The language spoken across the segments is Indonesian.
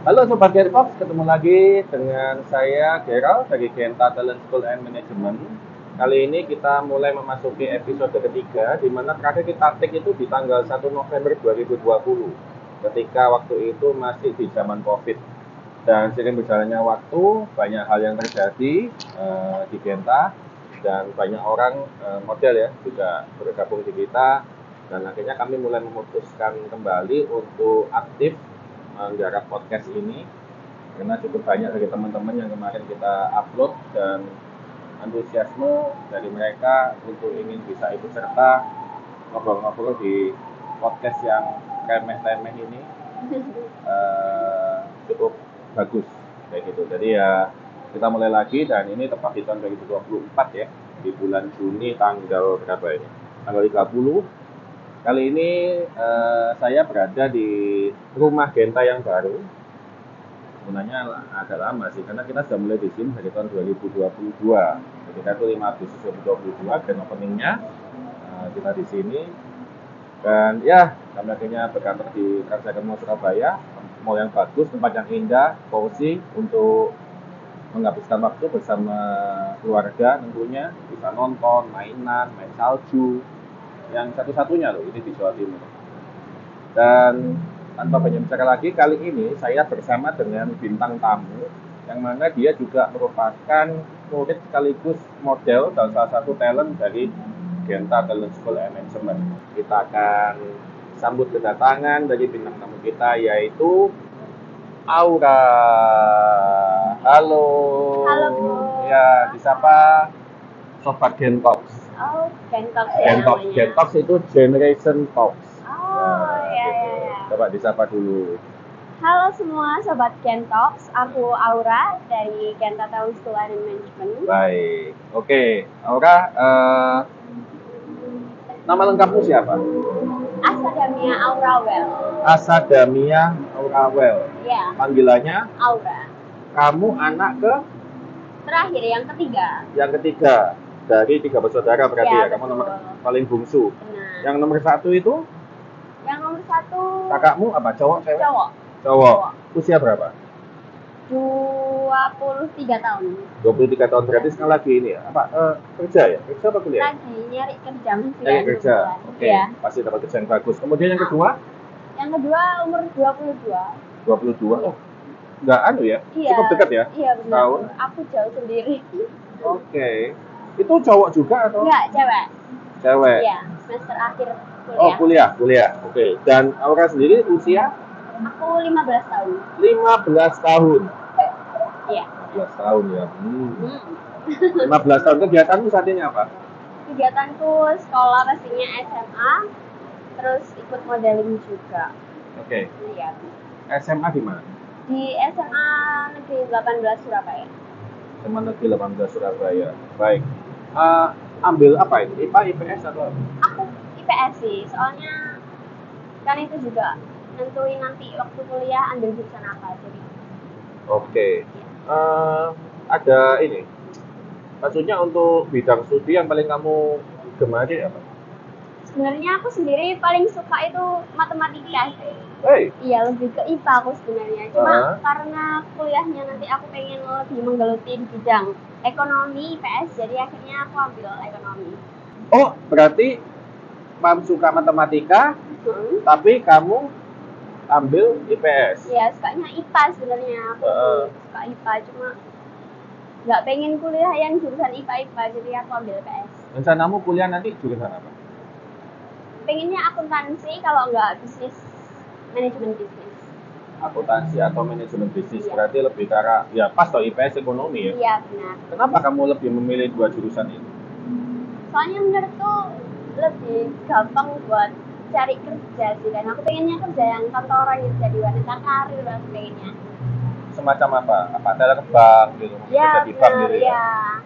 Halo Sobat Gentox, ketemu lagi dengan saya Gerald dari Genta Talent School and Management. Kali ini kita mulai memasuki episode ketiga, di mana terakhir kita take itu di tanggal 1 November 2020, ketika waktu itu masih di zaman COVID. Dan seiring berjalannya waktu, banyak hal yang terjadi di Genta, dan banyak orang model ya juga bergabung di kita, dan akhirnya kami mulai memutuskan kembali untuk aktif menggarap podcast ini karena cukup banyak dari teman-teman yang kemarin kita upload dan antusiasme dari mereka untuk ingin bisa ikut serta ngobrol-ngobrol di podcast yang remeh-remeh ini cukup bagus kayak gitu. Jadi ya kita mulai lagi dan ini tepat di tahun 2024 ya, di bulan Juni tanggal berapa ini? Tanggal 30. Kali ini saya berada di rumah Genta yang baru. Sebenarnya agak lama sih, karena kita sudah mulai di sini dari tahun 2022. Ketika itu 5 Agustus 2022, grand openingnya kita di sini. Dan ya, kami akhirnya berkantor di Trans Mall Surabaya, mall yang bagus, tempat yang indah, cozy untuk menghabiskan waktu bersama keluarga tentunya, bisa nonton, mainan, main salju, yang satu-satunya loh ini di Jawa Timur. Dan tanpa banyak bicara lagi, kali ini saya bersama dengan bintang tamu yang mana dia juga merupakan murid sekaligus model dan salah satu talent dari Genta Talent School and Management. Kita akan sambut kedatangan dari bintang tamu kita, yaitu Aura. Halo. Halo. Ya, disapa Sobat Gentox. Oh, Gentox ya. Gentox itu Generation Talks. Oh, ya. Coba disapa dulu. Halo semua Sobat Gentox, aku Aura dari Genta Talent School and Management. Baik, oke. Aura, nama lengkapmu siapa? Asadamia Aurawell. Asadamia Aurawell. Ya. Panggilannya? Aura. Kamu anak terakhir, yang ketiga. Yang ketiga dari 3 bersaudara berarti ya. Kamu nomor paling bungsu. Benar. Yang nomor 1 itu? Yang nomor 1. Kakakmu apa? Cowok, cewek? Cowok. Usia berapa? 23 tahun. 23 tahun berarti sekarang lagi ini ya? Apa kerja ya? Kerja apa kuliah? Lagi nyari kerja masih. Nyari kerja. Oke. Ya. Pasti dapat kerja yang bagus. Kemudian yang kedua? Yang kedua umur 22. 22. Oh. Enggak anu ya? Iya. Cukup dekat ya? Iya benar. Tahun? Aku jauh sendiri. Oke. Itu cowok juga atau? Enggak, cewek. Cewek. Iya, semester akhir kuliah. Oh, kuliah. Oke. Dan Aura sendiri usia? Aku 15 tahun. 15 tahun. Iya. 15 tahun ya. 15 tahun. Kegiatanmu saat ini apa? Kegiatanku sekolah pastinya SMA, terus ikut modeling juga. Oke. Iya. SMA di mana? Di SMA Negeri 18 Surabaya. SMA Negeri 18 Surabaya. Baik. Ambil apa ini? IPA, IPS atau? Aku IPS sih, soalnya kan itu juga nentuin nanti waktu kuliah ambil jurusan apa jadi. Oke. Ada ini. Maksudnya untuk bidang studi yang paling kamu gemari apa? Sebenarnya aku sendiri paling suka itu matematika sih. Iya, lebih ke IPA aku sebenarnya. Cuma karena kuliahnya nanti aku pengen lebih menggeluti di bidang ekonomi IPS, jadi akhirnya aku ambil ekonomi. Oh, berarti kamu suka matematika, tapi kamu ambil IPS? Iya, sukanya IPA sebenarnya. Aku suka IPA, cuma nggak pengen kuliah yang jurusan IPA, jadi aku ambil IPS. Rencanamu kuliah nanti jurusan apa? Pengennya akuntansi, kalau nggak manajemen bisnis. Akuntansi atau manajemen bisnis, berarti lebih ke arah, ya pas toh IPS ekonomi ya? Iya, benar. Kenapa kamu lebih memilih 2 jurusan ini? Soalnya menurutku lebih gampang buat cari kerja sih, dan aku pengennya kerja yang kantoran gitu, jadi wanita karir aku pengennya. Semacam apa? Apa telebank gitu? Ya, di bank gitu ya.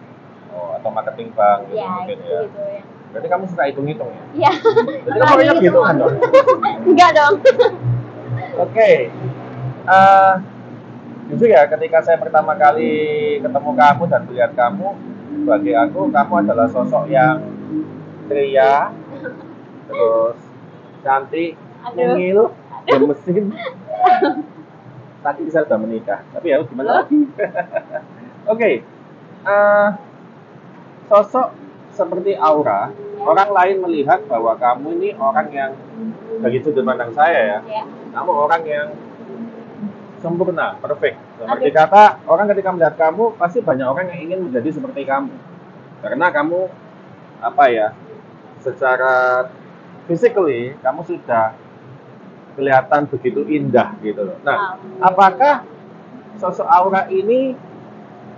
Oh, atau marketing bank gitu ya, mungkin gitu, ya? Gitu ya. Berarti kamu suka hitung-hitung ya? Iya. Jadi kamu banyak gitu kan dong? Enggak dong. Oke. Jujur ya, ketika saya pertama kali ketemu kamu dan melihat kamu, bagi aku kamu adalah sosok yang ceria, terus cantik, mungil, gemesin, laki saya sudah menikah. Tapi ya gimana lagi? Oke. Sosok seperti Aura, orang lain melihat bahwa kamu ini orang yang bagi sudut pandang saya ya, kamu orang yang sempurna, perfect. Seperti kata orang ketika melihat kamu pasti banyak orang yang ingin menjadi seperti kamu, karena kamu apa ya, secara physically kamu sudah kelihatan begitu indah gitu loh. Nah, apakah sosok Aura ini,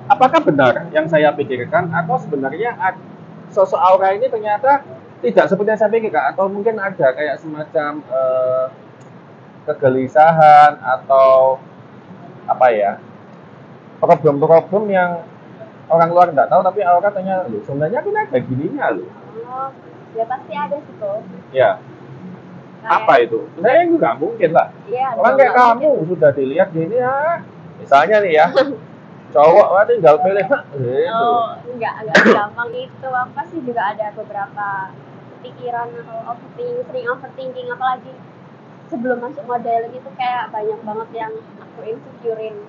apakah benar yang saya pikirkan, atau sebenarnya sosok Aura ini ternyata tidak seperti yang saya pikirkan, atau mungkin ada kayak semacam kegelisahan atau apa ya, problem-problem yang orang luar tidak tahu, tapi Aura tanya, loh sebenarnya aku kayak gininya loh. Oh, ya pasti ada sih kok. Ya. Apa itu? Sebenarnya juga mungkin lah. Ya, orang kayak kamu mungkin sudah dilihat gini ya, misalnya nih ya, cowok tinggal pilih gitu. Oh, enggak gampang itu. Aku pasti juga ada beberapa pikiran atau sering overthinking, apalagi sebelum masuk model gitu kayak banyak banget yang aku insecurein,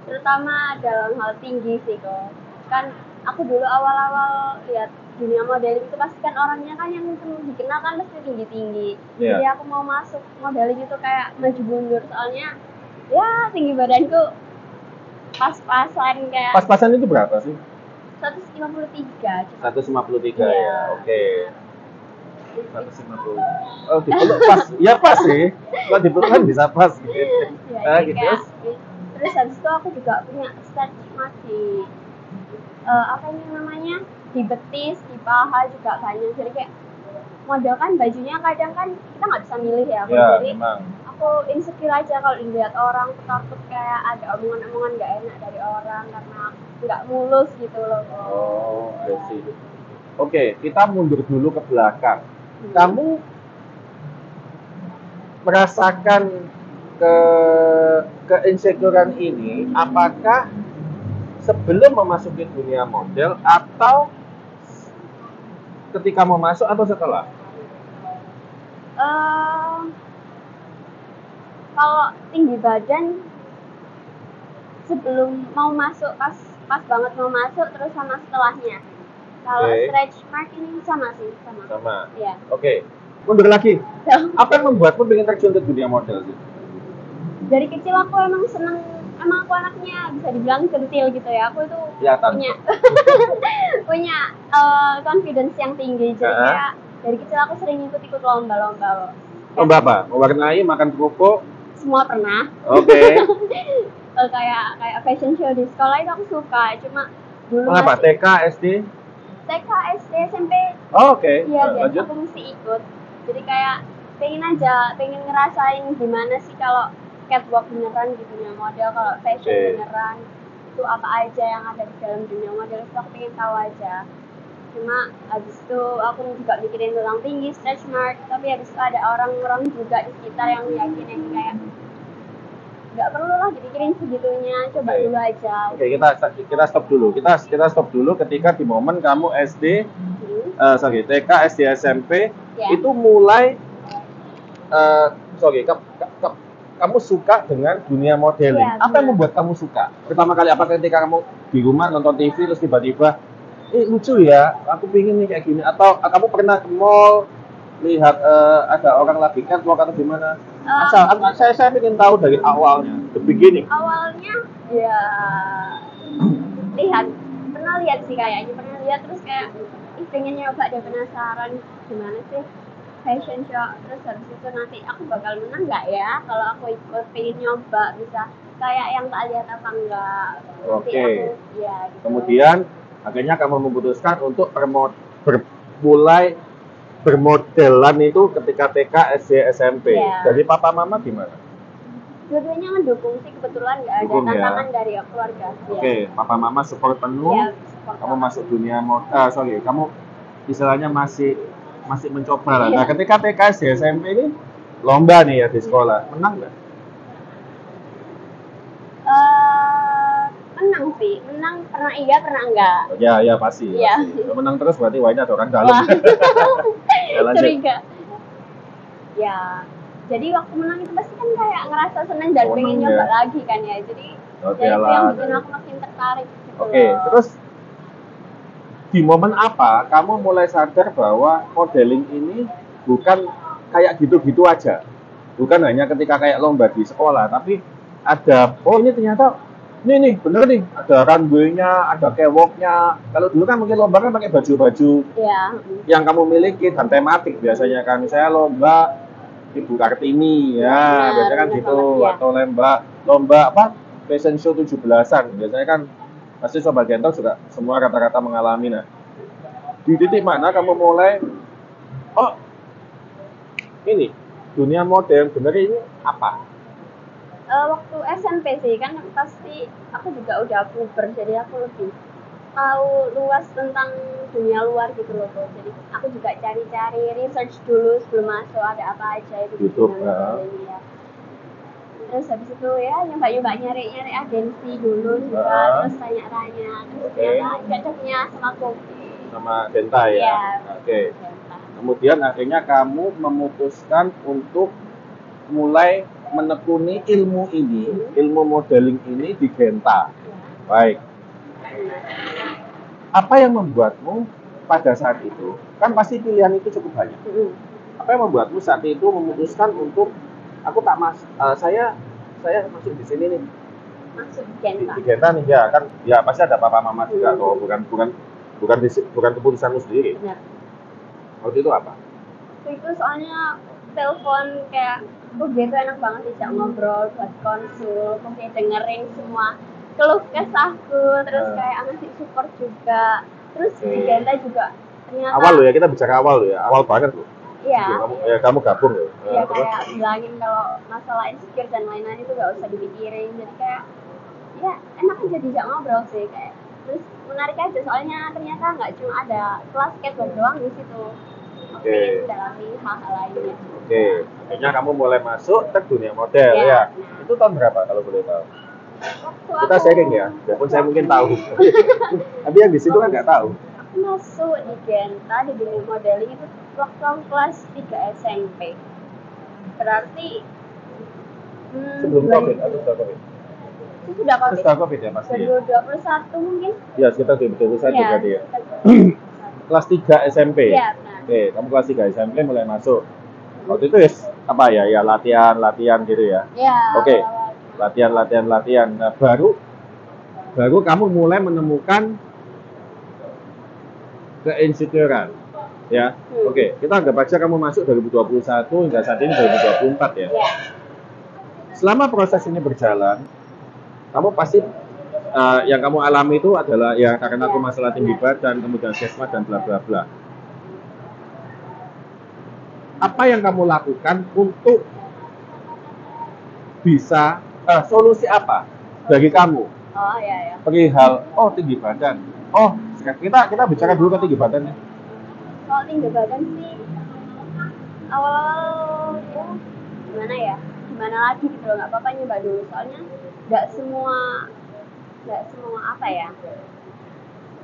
terutama dalam hal tinggi sih kok. Kan aku dulu awal-awal lihat dunia model itu pasti kan orangnya kan yang dikenal kan pasti tinggi-tinggi. Jadi aku mau masuk model gitu kayak maju mundur, soalnya ya tinggi badanku pas-pasan kayak. Pas-pasan itu berapa sih? 153. 153 ya, oke. 150. Oh, dipeluk pas. Ya pas sih. Kalau dipeluk kan bisa pas gitu. Ya, gitu. Terus habis itu aku juga punya stretch mark di apa ini namanya? Di betis, di paha juga banyak. Jadi kayak model kan bajunya kadang kan kita nggak bisa milih ya. Jadi memang. aku insecure aja kalau dilihat orang, takut kayak ada omongan-omongan nggak enak dari orang karena nggak mulus gitu loh. Oh, I see. Oke, kita mundur dulu ke belakang. Kamu merasakan keinsecurean ini apakah sebelum memasuki dunia model atau ketika mau masuk atau setelah? Kalau tinggi badan sebelum mau masuk, pas banget mau masuk, terus sama setelahnya. Kalau stretch mark ini sama sih, sama. Ya. Oke. Mundur lagi. Apa yang membuatmu pengen terjun ke dunia model sih? Dari kecil aku emang seneng, emang aku anaknya bisa dibilang centil gitu ya. Aku itu punya confidence yang tinggi. Jadi kayak dari kecil aku sering ikut lomba-lomba. Lomba apa? Mewarnai, makan kerupuk? Semua pernah. Oke. Kayak fashion show di sekolah itu aku suka. Cuma dulu apa? TK, SD? TK, SD, SMP. Oh, oke. Iya, aku mesti ikut. Jadi kayak pengen ngerasain gimana sih kalau catwalk beneran di dunia model, kalau fashion beneran itu apa aja yang ada di dalam dunia model, itu aku pengen tahu aja. Cuma habis itu aku juga mikirin tentang tinggi, stretch mark, tapi habis itu ada orang-orang juga di sekitar yang yakinin kayak nggak perlu lah dipikirin segitunya, coba dulu aja. Oke, kita stop dulu. Kita stop dulu ketika di momen kamu SD, TK, SD, SMP itu mulai kamu suka dengan dunia modeling. Apa yang membuat kamu suka? Pertama kali apa ketika kamu di rumah nonton TV terus tiba-tiba lucu ya, aku pingin nih kayak gini, atau kamu pernah ke mall lihat ada orang lagi catwalk atau gimana? Saya ingin tahu dari awalnya, the beginning. Awalnya ya pernah lihat sih kayaknya, terus kayak pengen nyoba deh, penasaran gimana sih fashion show, terus habis itu nanti aku bakal menang nggak ya kalau aku ikut, pengen nyoba bisa kayak yang tak lihat apa enggak. Oke. Ya, gitu. Kemudian akhirnya kamu memutuskan untuk mulai bermodelan itu ketika TK, SD, SMP. Dari papa mama gimana? Dua-duanya mendukung sih, kebetulan nggak ada tantangan dari keluarga. Oke, papa mama support penuh. Kamu masuk dunia kamu istilahnya masih mencoba lah. Nah, ketika TK, SD, SMP ini lomba nih ya di sekolah, menang nggak? Menang sih, pernah iya pernah enggak. Ya pasti. Iya. Menang terus berarti wah ini ada orang dalam. Curiga. Ya Jadi waktu menang itu pasti kan kayak ngerasa seneng dan pengen nyoba lagi kan ya. Jadi ya itu yang bikin aku makin tertarik gitu. Oke, terus di momen apa kamu mulai sadar bahwa modeling ini bukan kayak gitu-gitu aja? Bukan hanya ketika kayak lomba di sekolah, tapi ada, oh ini ternyata ini nih bener nih, ada runway-nya, ada catwalk-nya. Kalau dulu kan mungkin lomba kan pakai baju-baju yang kamu miliki dan tematik biasanya kan. Misalnya lomba Ibu Kartini ya, biasanya kan gitu, atau lomba apa fashion show 17-an, biasanya kan pasti Sobat Gentong juga semua rata-rata mengalami. Nah, di titik mana kamu mulai, oh ini dunia model bener ini apa? Waktu SMP sih kan pasti aku juga udah puber, jadi aku lebih tahu luas tentang dunia luar gitu loh. Jadi aku juga cari-cari research dulu sebelum masuk ada apa aja itu YouTube ya. Terus habis itu ya nyoba nyari agensi dulu juga, terus tanya-tanya, terus ternyata cocoknya sama kopi sama Denta ya. Oke. Kemudian akhirnya kamu memutuskan untuk mulai menekuni ilmu ini, ilmu modeling ini di Genta. Baik. Apa yang membuatmu pada saat itu, kan pasti pilihan itu cukup banyak. Apa yang membuatmu saat itu memutuskan untuk aku tak saya masuk di sini nih. Masuk di Genta. Di Genta nih ya kan, ya pasti ada papa mama juga atau bukan keputusanmu sendiri. Benar. Waktu itu apa? Itu soalnya telepon kayak gitu enak banget diajak ngobrol, buat konsul, kayak dengerin semua keluh kesahku, terus kayak ngasih support juga. Terus di Genta juga ternyata awal lo ya, kita bicara awal lo ya, awal banget lo. Iya. Kamu gabung lo. Iya, kayak bilangin kalau masalah insecure dan lain-lain itu gak usah dipikirin. Jadi kayak ya enak aja diajak ngobrol sih kayak. Terus menarik aja soalnya ternyata nggak cuma ada kelas skateboard doang di situ. Oke. Dalami hal-hal lainnya. Oke. Akhirnya kamu mulai masuk ke dunia model ya. Itu tahun berapa kalau boleh tahu? Kita sharing ya, biarpun saya mungkin tahu. Tapi yang di situ kan nggak tahu. Aku masuk di Genta di dunia modeling itu waktu aku kelas 3 SMP. Berarti sebelum COVID atau setelah COVID? Itu sudah COVID. Setelah COVID ya pasti. 2021 mungkin? Ya sekitar 2021 berarti ya. Kelas 3 SMP. Iya, benar. Oke, kamu kelas 3 SMP mulai masuk. Waktu itu apa ya? Ya latihan gitu ya. Iya. Oke. Latihan. Nah, baru kamu mulai menemukan keinsecurean. Ya. Oke, kita anggap aja kamu masuk 2021 hingga saat ini 2024 ya. Iya. Selama proses ini berjalan, kamu pasti yang kamu alami itu adalah ya karena aku masalah tinggi badan, kemudian sesma dan bla bla bla. Apa yang kamu lakukan untuk bisa solusi apa bagi kamu? Oh iya. Perihal tinggi badan. Oh, kita bicara dulu ke tinggi badan ya. Kalau tinggi badan sih awal ya gimana lagi gitu loh, nggak apa-apa nyoba dulu soalnya nggak semua apa ya,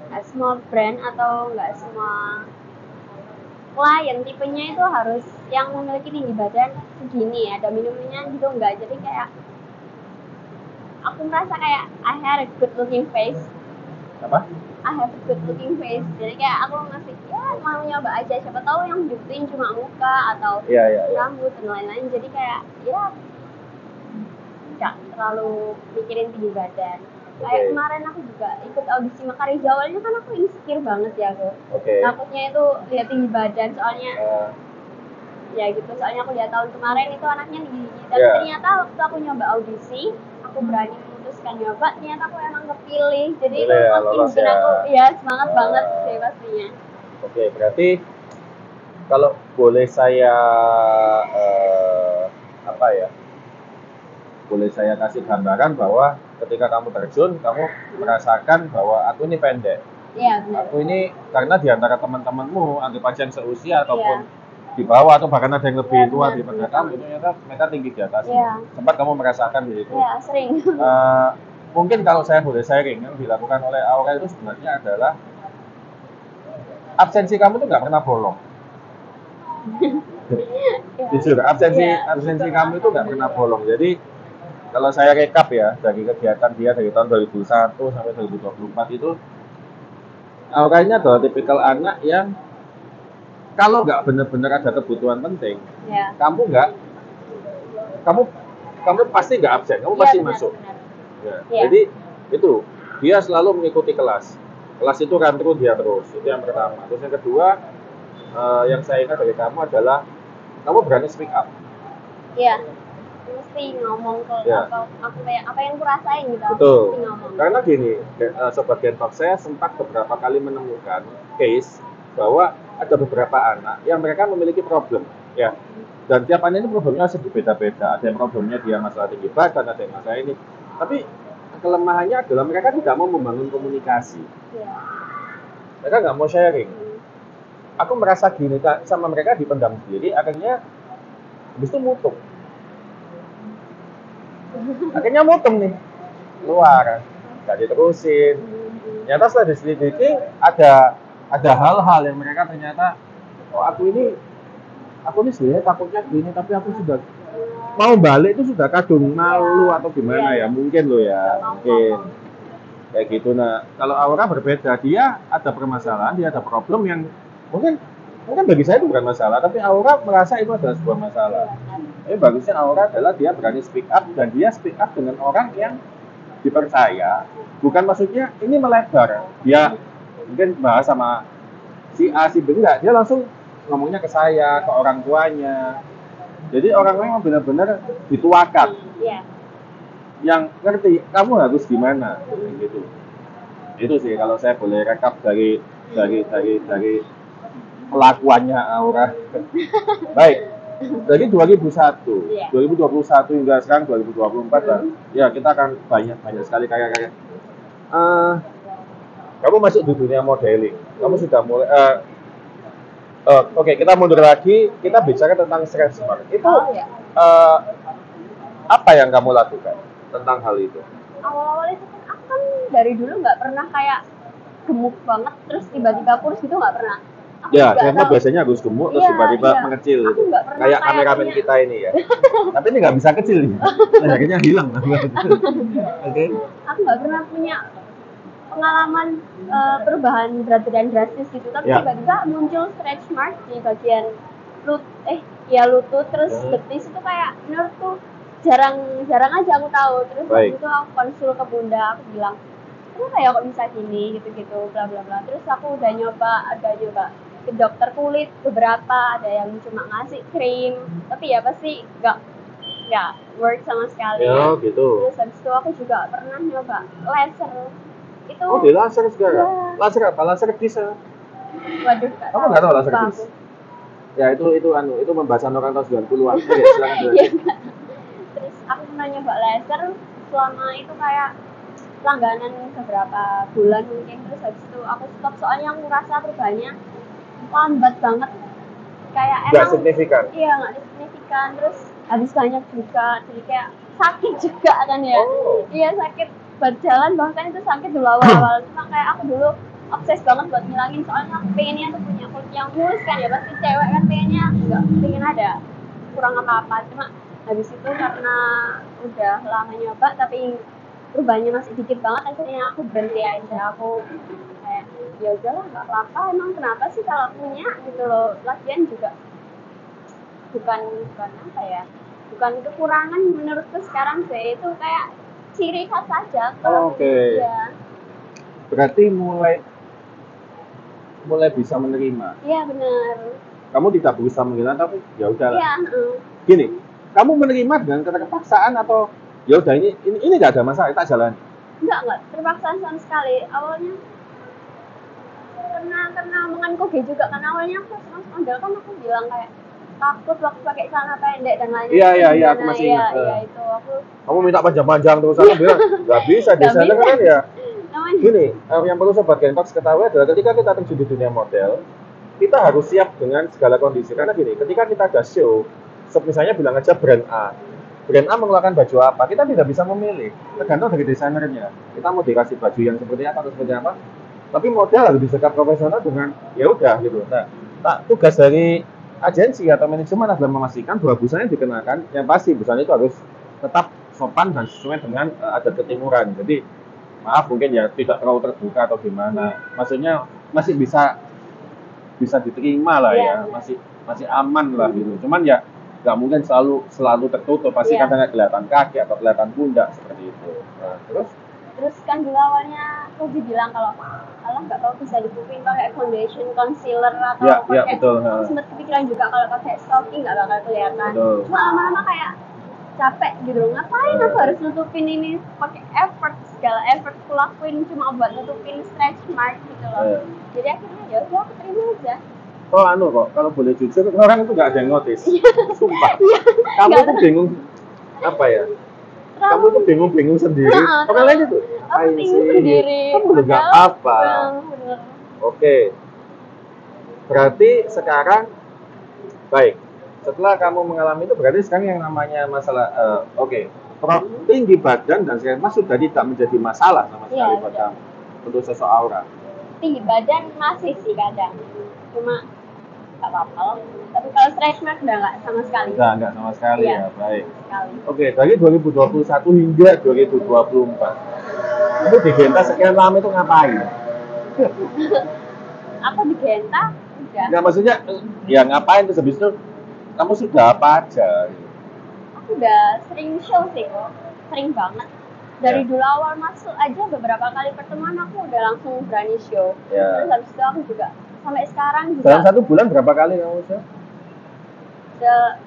nggak semua brand atau nggak semua klien tipenya itu harus yang memiliki tinggi badan segini, ada minimumnya gitu enggak. Jadi kayak aku merasa kayak I had a good looking face. Apa? I have a good looking face. Jadi kayak aku ngasih mau nyoba aja, siapa tahu yang dibutuhin cuma muka atau rambut dan lain-lain. Jadi kayak nggak terlalu mikirin tinggi badan. Kayak kemarin aku juga ikut audisi Makarija, awalnya kan aku insecure banget ya aku. Takutnya itu lihat tinggi badan soalnya ya gitu, soalnya aku lihat tahun kemarin itu anaknya tinggi. Tapi ternyata waktu aku nyoba audisi, aku berani memutuskan nyoba, ternyata aku emang kepilih. Jadi itu makin bikin aku semangat banget sih pastinya. Oke, berarti kalau boleh saya boleh saya kasih gambaran bahwa ketika kamu terjun, kamu merasakan bahwa aku ini pendek. Iya, benar. Aku ini karena di antara teman-temanmu, anggap aja yang seusia ataupun di bawah atau bahkan ada yang lebih tua daripada kamu, ternyata mereka tinggi di atas. Sempat kamu merasakan di situ. Iya, sering. Mungkin kalau saya boleh sharing, yang dilakukan oleh Aurel itu sebenarnya adalah absensi kamu tuh nggak pernah bolong. Jujur, absensi kamu itu nggak pernah bolong. Jadi kalau saya rekap ya dari kegiatan dia dari tahun 2001 sampai 2024 itu, auranya adalah tipikal anak yang kalau nggak benar-benar ada kebutuhan penting, kamu kamu pasti nggak absen, kamu pasti masuk. Jadi itu dia selalu mengikuti kelas itu run through dia terus, itu yang pertama. Terus yang kedua, yang saya ingat dari kamu adalah kamu berani speak up. Iya, mesti ngomong ke apa yang kurasain gitu. Betul. Mesti ngomong. Karena gini, Sobat Gentalk, saya sempat beberapa kali menemukan case bahwa ada beberapa anak yang mereka memiliki problem, ya. Dan tiap anak ini problemnya sedikit beda-beda. Ada yang problemnya dia masalah tinggi badan, ada yang masalah ini. Tapi kelemahannya adalah mereka tidak mau membangun komunikasi. Mereka nggak mau sharing. Aku merasa gini sama mereka dipendam sendiri, akhirnya habis itu mutung. Akhirnya mutung nih, keluar, nggak diterusin. Ternyata setelah diselidiki ada hal-hal yang mereka ternyata, oh aku ini sebenarnya takutnya gini, tapi aku sudah mau balik itu sudah kadung malu atau gimana ya, mungkin loh ya, mungkin kayak gitu. Nah, kalau Aura berbeda, dia ada permasalahan, dia ada problem yang mungkin bagi saya itu bukan masalah, tapi Aura merasa itu adalah sebuah masalah. Tapi bagusnya Aura adalah dia berani speak up, dan dia speak up dengan orang yang dipercaya. Bukan maksudnya ini melebar, dia mungkin bahas sama si A, si B, enggak, dia langsung ngomongnya ke saya, ke orang tuanya. Jadi orang-orang yang benar-benar dituakan, yang ngerti kamu harus gimana, gitu. Itu sih kalau saya boleh rekap dari kelakuannya Aura. Baik, dari 2001, 2021 hingga sekarang 2024 dan ya kita akan banyak sekali karya-karya. Kamu masuk di dunia modeling, kamu sudah mulai. Oke, kita mundur lagi, kita bicara tentang stretch mark. Itu apa yang kamu lakukan tentang hal itu? Awal-awal itu kan aku kan dari dulu nggak pernah kayak gemuk banget terus tiba-tiba kurus gitu, nggak pernah. Karena biasanya harus gemuk terus tiba-tiba mengecil gitu. Kayak kameramen kita ini ya. Tapi ini nggak bisa kecil nih. Akhirnya hilang. Oke. Aku nggak pernah punya pengalaman perubahan berat badan drastis gitu, tapi tiba-tiba muncul stretch mark di bagian lutut terus betis itu kayak menurutku jarang aja aku tahu. Terus waktu itu aku konsul ke bunda, aku bilang kenapa ya kok bisa gini gitu bla bla bla. Terus aku udah nyoba ke dokter kulit beberapa, ada yang cuma ngasih krim, tapi ya pasti nggak work sama sekali. Gitu. Terus habis itu aku juga pernah nyoba laser. Itu di laser sekarang. Laser apa? Laser bisa. Waduh, kamu nggak tahu laser bis? Ya itu pembahasan orang tahun 90-an. Oke, silakan. Terus aku pernah nyoba laser selama itu kayak langganan beberapa bulan mungkin. Terus habis itu aku stop soalnya aku ngerasa perubahannya lambat banget. Kayak nggak signifikan. Iya, nggak signifikan. Terus habis banyak juga, jadi kayak sakit juga kan ya. Iya, sakit buat jalan, bahkan itu sakit dulu awal-awal. Cuma kayak aku dulu obses banget buat ngilangin, soalnya aku pengennya tuh punya kulit yang mulus kan ya, pasti cewek kan pengennya nggak pengen ada kurang apa-apa. Cuma habis itu karena udah lama nyoba tapi perubahannya masih dikit banget, akhirnya aku berhenti aja. Aku kayak ya udahlah nggak apa-apa, emang kenapa sih kalau punya gitu loh. Lagian juga bukan apa ya, bukan kekurangan menurutku sekarang sih, itu kayak ciri khas saja. Oke. Ya. Berarti mulai bisa menerima. Iya benar. Kamu tidak berusaha menghilangkan, tapi ya udahlah. Iya. Gini, kamu menerima dengan keterpaksaan atau ya udah ini nggak ada masalah, tak jalan? Enggak terpaksaan sama sekali. Awalnya karena omongan Koge juga, karena awalnya aku sama model kan aku bilang kayak takut waktu pakai celana pendek dan lain-lain. Iya, aku masih ingat. Iya, itu aku. Kamu minta panjang-panjang terus, aku bilang nggak bisa di sana kan ya. Gini, yang perlu Sobat Gentalk ketahui adalah ketika kita terjun di dunia model, kita harus siap dengan segala kondisi. Karena gini, ketika kita ada show, misalnya bilang aja brand A mengeluarkan baju apa, kita tidak bisa memilih, tergantung dari desainernya. Kita mau dikasih baju yang seperti apa atau seperti apa. Tapi model harus bersikap profesional dengan ya udah gitu. Nah, tugas dari agensi atau manajemen adalah memastikan bahwa busana yang dikenakan, yang pasti busana itu harus tetap sopan dan sesuai dengan adat ketimuran. Jadi maaf mungkin ya tidak terlalu terbuka atau gimana. Maksudnya masih bisa diterima lah ya, masih aman lah gitu. Cuman ya nggak mungkin selalu tertutup, pasti kadang kelihatan kaki atau kelihatan pundak seperti itu. Nah, terus kan dulu awalnya aku bilang kalau nggak tahu bisa ditutupin pakai foundation, concealer atau pakai. Aku sempat kepikiran juga kalau pakai stocking nggak bakal kelihatan. Cuma lama-lama kayak capek gitu loh, ngapain aku harus nutupin ini pakai segala effort aku lakuin cuma buat nutupin stretch mark gitu loh. Jadi akhirnya ya udah aku terima aja. Oh kok kalau boleh jujur orang itu nggak ada yang notice. Sumpah. Kamu tuh bingung apa ya? Kamu tuh bingung sendiri. Orang lain itu. Aku bingung sendiri. Kamu nggak apa. Oke. Berarti sekarang baik. Setelah kamu mengalami itu berarti sekarang yang namanya masalah tinggi badan dan segala macam sudah tidak menjadi masalah sama sekali buat kamu untuk sosok Aura. Tinggi badan masih sih kadang, cuma nggak apa-apa. Tapi kalau stretch mark udah nggak sama sekali. Nggak sama sekali ya, baik. Oke, dari 2021 hingga 2024, kamu di Genta sekian lama itu ngapain? Aku di Genta udah. Nggak, maksudnya ya ngapain terus habis itu kamu sudah apa aja? Aku udah sering show sih kok, sering banget. Dari dulu awal masuk aja beberapa kali pertemuan aku udah langsung berani show. Terus habis itu aku juga sampai sekarang juga. Dalam 1 bulan berapa kali kamu show?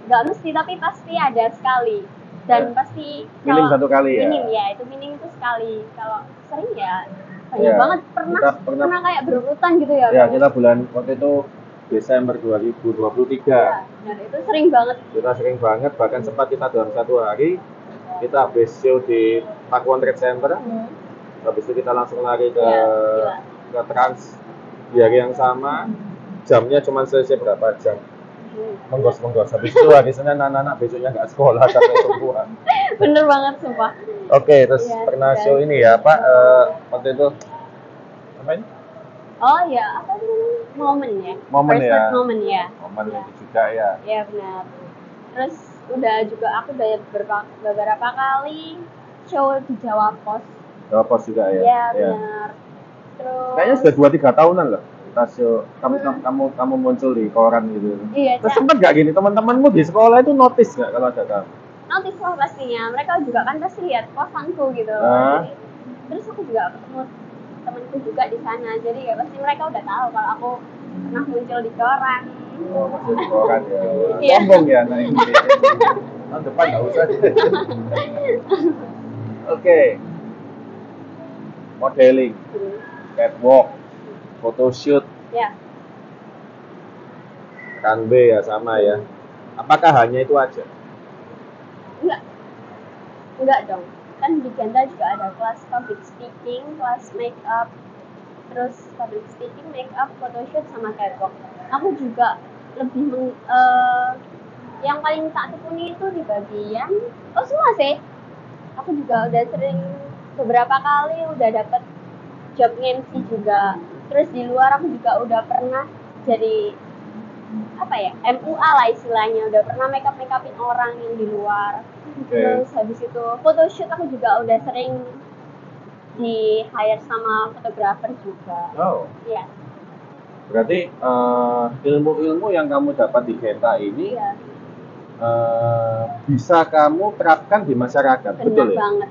Nggak mesti, tapi pasti ada sekali. Dan pasti minim 1 kali ya? Minim ya, itu minim itu sekali. Kalau sering ya banyak banget. Pernah kayak berurutan gitu ya? Ya, kita bulan waktu itu Desember 2023. Ya, dan itu sering banget. Kita sering banget, bahkan sempat kita dalam 1 hari kita habis show di Pakuan Trade Center. Habis itu kita langsung lari ke Trans di hari yang sama. Jamnya cuma selesai berapa jam? Menggos. Habis itu hari Senin anak-anak besoknya nggak sekolah karena semua. Bener banget sumpah. Oke, terus pernah show ini ya Pak, waktu itu apa ini? Oh ya, apa namanya? Momen ya. Momen itu juga ya. Iya benar. Terus juga aku udah beberapa kali show di Jawa Pos. Jawa Pos juga ya. Iya benar. Terus kayaknya sudah 2-3 tahunan loh. Kita show kamu muncul di koran gitu. Iya. Terus sempat nggak gini teman-temanmu di sekolah itu notice nggak kalau ada kamu? Notice lah pastinya. Mereka juga kan pasti lihat posanku gitu. Terus aku juga ketemu temanku juga di sana, jadi ya pasti mereka udah tahu kalau aku pernah muncul di koran. Muncul di koran ya. Sombong ya anak ini. Tahun depan nggak usah. Oke. Modeling, catwalk, photoshoot. Ya. Runway ya sama ya. Apakah hanya itu aja? Enggak dong. Kan di Genta juga ada kelas public speaking, kelas make up, terus public speaking, make up, photoshoot sama catwalk. Aku juga lebih yang paling tak tekuni itu di bagian semua sih. Aku juga udah sering beberapa kali udah dapet job MC juga. Terus di luar aku juga udah pernah jadi MUA lah istilahnya, udah pernah make-upin orang yang di luar. Terus habis itu photoshoot aku juga udah sering di hire sama fotografer juga. Iya. Berarti ilmu-ilmu yang kamu dapat di Genta ini bisa kamu terapkan di masyarakat. Benar betul banget.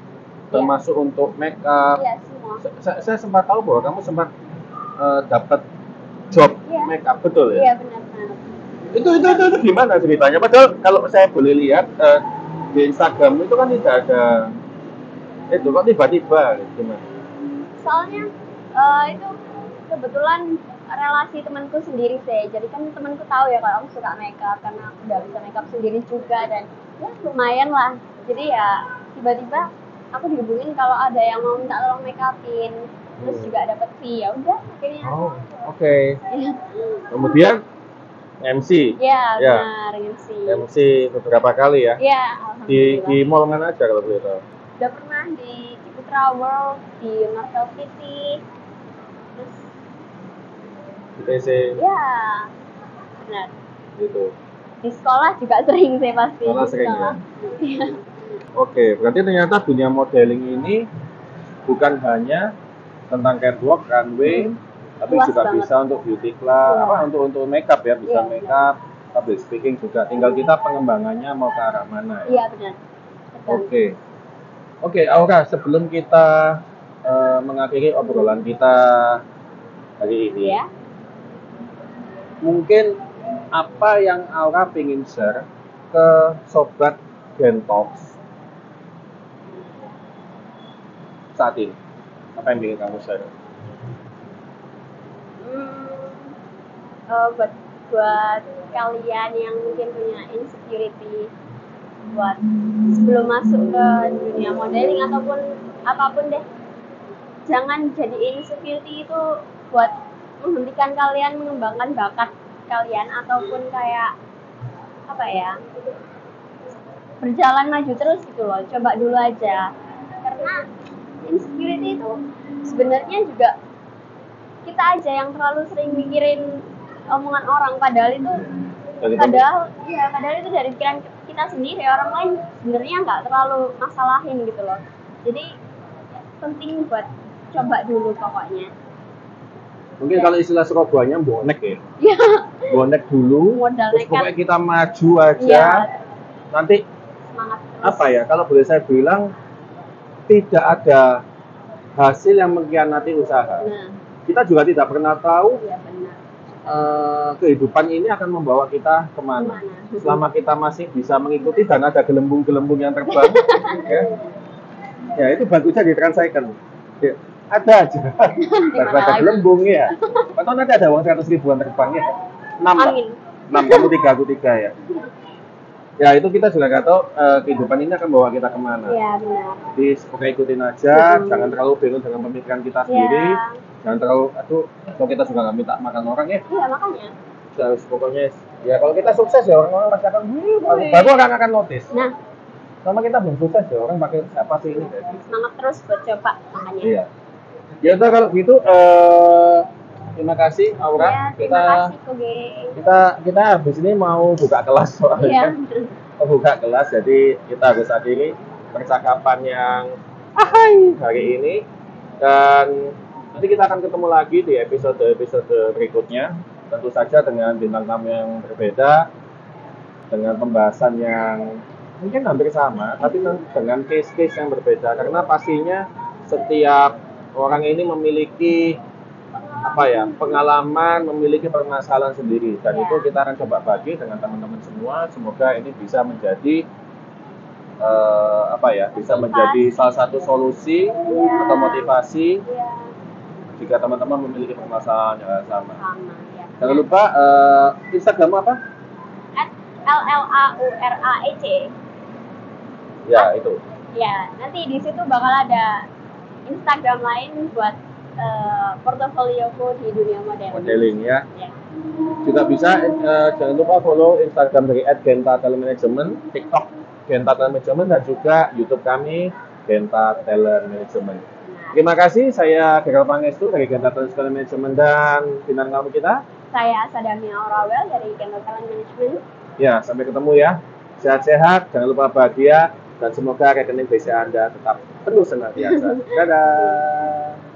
Termasuk untuk make up. Iya, semua. Saya sempat tahu bahwa kamu sempat dapat job make up, betul ya? Iya, benar. Itu gimana ceritanya? Padahal kalau saya boleh lihat di Instagram itu kan tidak ada itu, kok tiba-tiba gimana? Soalnya itu kebetulan relasi temanku sendiri sih. Jadi kan temanku tahu ya kalau aku suka makeup karena aku udah bisa makeup sendiri juga dan ya lumayan lah. Jadi ya tiba-tiba aku dihubungin kalau ada yang mau minta tolong makeupin, terus juga dapat fee, ya udah akhirnya. Oke. Kemudian MC. Ya, benar, MC beberapa kali ya. Iya, alhamdulillah. Di mall mana aja kalau boleh tahu? Udah pernah di Ciputra World, di Marvel City, terus di TC. Iya, benar. Gitu. Di sekolah juga sering sih pasti. Sekolah sering ya. Oke, berarti ternyata dunia modeling ini bukan hanya tentang catwalk, runway, tapi luas juga banget. bisa untuk beauty class, untuk makeup ya, bisa makeup, public speaking juga. Tinggal kita pengembangannya mau ke arah mana. Iya benar. Oke, Aura, sebelum kita mengakhiri obrolan kita hari ini, mungkin apa yang Aura ingin share ke sobat Gentox saat ini? Apa yang ingin kamu share? Buat kalian yang mungkin punya insecurity, buat sebelum masuk ke dunia modeling ataupun apapun deh, jangan jadiin insecurity itu buat menghentikan kalian mengembangkan bakat kalian ataupun kayak apa ya, berjalan maju terus gitu loh. Coba dulu aja, karena insecurity itu sebenarnya juga kita aja yang terlalu sering mikirin omongan orang, padahal itu dari pikiran kita sendiri. Orang lain sebenarnya nggak terlalu masalahin gitu loh. Jadi penting buat coba dulu pokoknya. Mungkin kalau istilah Surabayanya bonek ya. Bonek dulu, terus pokoknya kita maju aja. Nanti semangat terus. Apa ya, kalau boleh saya bilang, tidak ada hasil yang mengkhianati usaha. Kita juga tidak pernah tahu kehidupan ini akan membawa kita kemana. Selama kita masih bisa mengikuti dan ada gelembung-gelembung yang terbang, ya itu bagusnya di Trans-Icon. Ya, ada aja. Ada gelembung ya. Atau nanti ada uang 100 ribuan terbang ya. 6 kamu 3, aku 3 ya. Ya itu kita juga nggak tahu kehidupan ini akan bawa kita kemana. Iya benar. Jadi pokoknya ikutin aja, jangan terlalu bingung dengan pemikiran kita sendiri, jangan terlalu, kalau kita juga nggak minta makan orang ya. Iya makanya. Terus pokoknya ya kalau kita sukses ya orang-orang pasti akan, baru orang akan notice. Nah, sama kita belum sukses ya orang pakai siapa sih ini? Semangat terus buat coba makanya. Iya. Ya udah kalau gitu. Terima kasih Aura. Terima kasih kita habis ini mau buka kelas soalnya. Buka kelas, jadi kita harus akhiri percakapan yang hari ini, dan nanti kita akan ketemu lagi di episode berikutnya, tentu saja dengan bintang tamu yang berbeda, dengan pembahasan yang mungkin hampir sama, tapi dengan case-case yang berbeda, karena pastinya setiap orang ini memiliki pengalaman, memiliki permasalahan sendiri, dan itu kita akan coba bagi dengan teman-teman semua. Semoga ini bisa menjadi menjadi salah satu solusi atau motivasi jika teman-teman memiliki permasalahan yang sama. Jangan lupa Instagram apa? @LLAURAEC. Ya itu. Ya, nanti di situ bakal ada Instagram lain buat portofolioku di dunia modeling ya. Juga bisa jangan lupa follow Instagram dari @genta_talent_management, TikTok Genta Talent Management, dan juga YouTube kami Genta Talent Management. Terima kasih, saya Gagal Pangestu dari Genta Talent Management, dan bintang tamu kita saya Sadamia Orawel dari Genta Talent Management. Ya, sampai ketemu ya. Sehat-sehat, jangan lupa bahagia, dan semoga rekening BCA Anda tetap penuh senantiasa. Dadah.